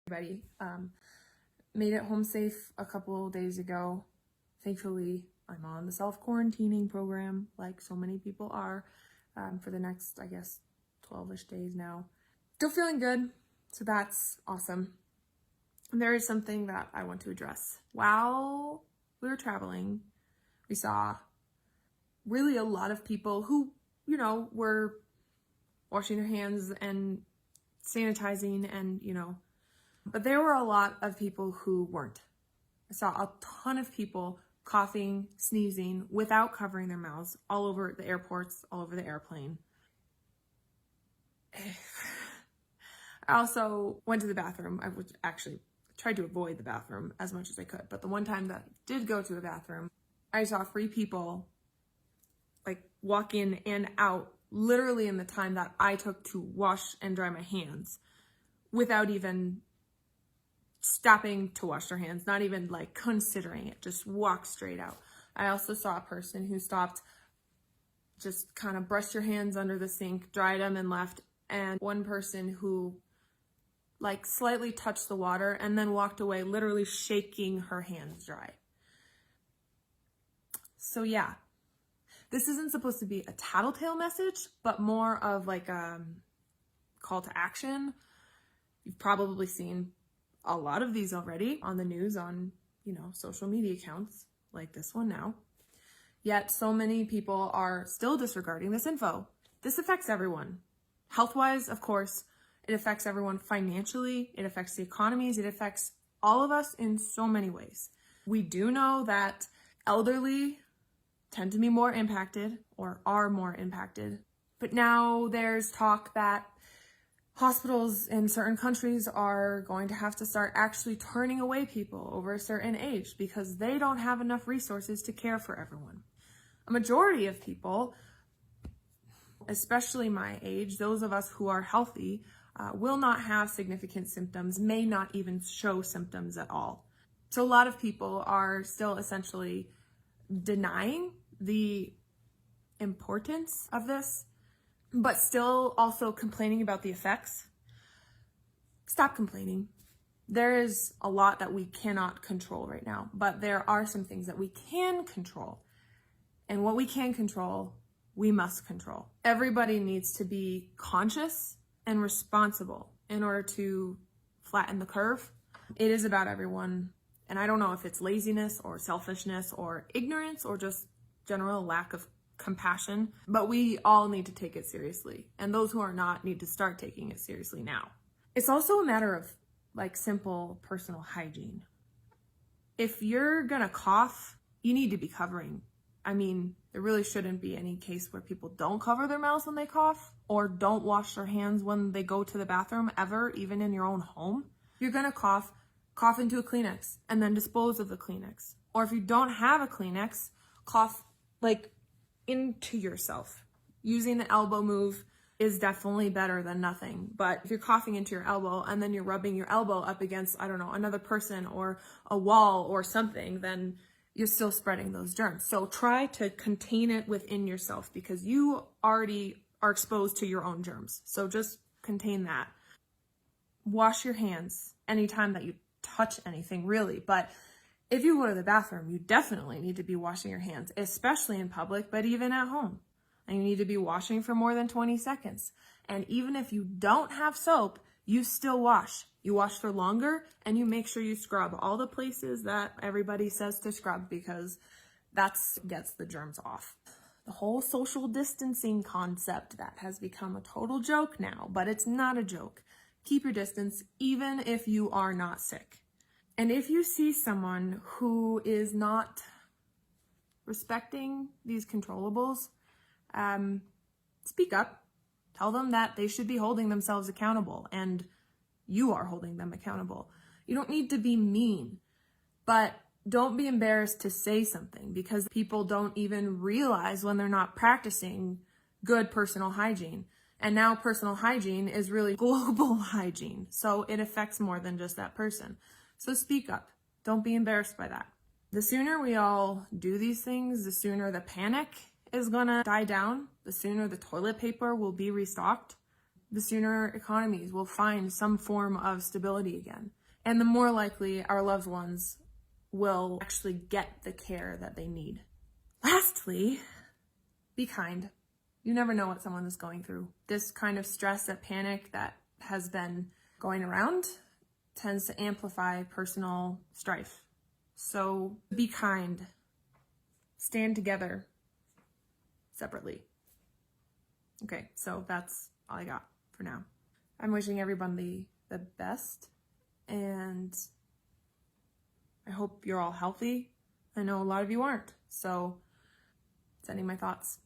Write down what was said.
Everybody made it home safe a couple days ago. Thankfully, I'm on the self-quarantining program like so many people are for the next, I guess, 12-ish days now. Still feeling good, so that's awesome. And there is something that I want to address. While we were traveling, we saw really a lot of people who, were washing their hands and sanitizing and, but there were a lot of people who weren't. I saw a ton of people coughing, sneezing without covering their mouths all over the airports, all over the airplane. I also went to the bathroom. I would actually tried to avoid the bathroom as much as I could. But the one time that I did go to the bathroom, I saw 3 people like walk in and out literally in the time that I took to wash and dry my hands without even stopping to wash their hands, not even like considering it, just walk straight out. I also saw a person who stopped, just kind of brushed your hands under the sink, dried them and left. And one person who like slightly touched the water and then walked away, literally shaking her hands dry. So yeah, this isn't supposed to be a tattletale message, but more of like a call to action. You've probably seen a lot of these already on the news, on, social media accounts like this one now. Yet so many people are still disregarding this info. This affects everyone. Health-wise, of course, it affects everyone financially, it affects the economies, it affects all of us in so many ways. We do know that elderly tend to be more impacted or are more impacted. But now there's talk that hospitals in certain countries are going to have to start actually turning away people over a certain age because they don't have enough resources to care for everyone. A majority of people, especially my age, those of us who are healthy, will not have significant symptoms, may not even show symptoms at all. So a lot of people are still essentially denying the importance of this, but still also complaining about the effects. Stop complaining. There is a lot that we cannot control right now, but there are some things that we can control. And what we can control, we must control. Everybody needs to be conscious and responsible in order to flatten the curve. It is about everyone. And I don't know if it's laziness or selfishness or ignorance or just general lack of compassion, but we all need to take it seriously. And those who are not need to start taking it seriously now. It's also a matter of like simple personal hygiene. If you're gonna cough, you need to be covering. I mean, there really shouldn't be any case where people don't cover their mouths when they cough or don't wash their hands when they go to the bathroom ever, even in your own home. You're gonna cough into a Kleenex and then dispose of the Kleenex. Or if you don't have a Kleenex, cough like into yourself. Using the elbow move is definitely better than nothing. But if you're coughing into your elbow and then you're rubbing your elbow up against, another person or a wall or something, then you're still spreading those germs. So try to contain it within yourself because you already are exposed to your own germs. So just contain that. Wash your hands anytime that you touch anything, really. But if you go to the bathroom, you definitely need to be washing your hands, especially in public, but even at home. And you need to be washing for more than 20 seconds. And even if you don't have soap, you still wash. You wash for longer and you make sure you scrub all the places that everybody says to scrub because that's gets the germs off. The whole social distancing concept that has become a total joke now, but it's not a joke. Keep your distance even if you are not sick. And if you see someone who is not respecting these controllables, speak up. Tell them that they should be holding themselves accountable and you are holding them accountable. You don't need to be mean, but don't be embarrassed to say something because people don't even realize when they're not practicing good personal hygiene. And now personal hygiene is really global hygiene. So it affects more than just that person. So speak up. Don't be embarrassed by that. The sooner we all do these things, the sooner the panic is gonna die down, the sooner the toilet paper will be restocked. the sooner economies will find some form of stability again. And the more likely our loved ones will actually get the care that they need. Lastly, be kind. You never know what someone is going through. This kind of stress and panic that has been going around tends to amplify personal strife. So be kind. Stand together separately. Okay, so that's all I got for now. I'm wishing everybody the best, and I hope you're all healthy. I know a lot of you aren't, so sending my thoughts.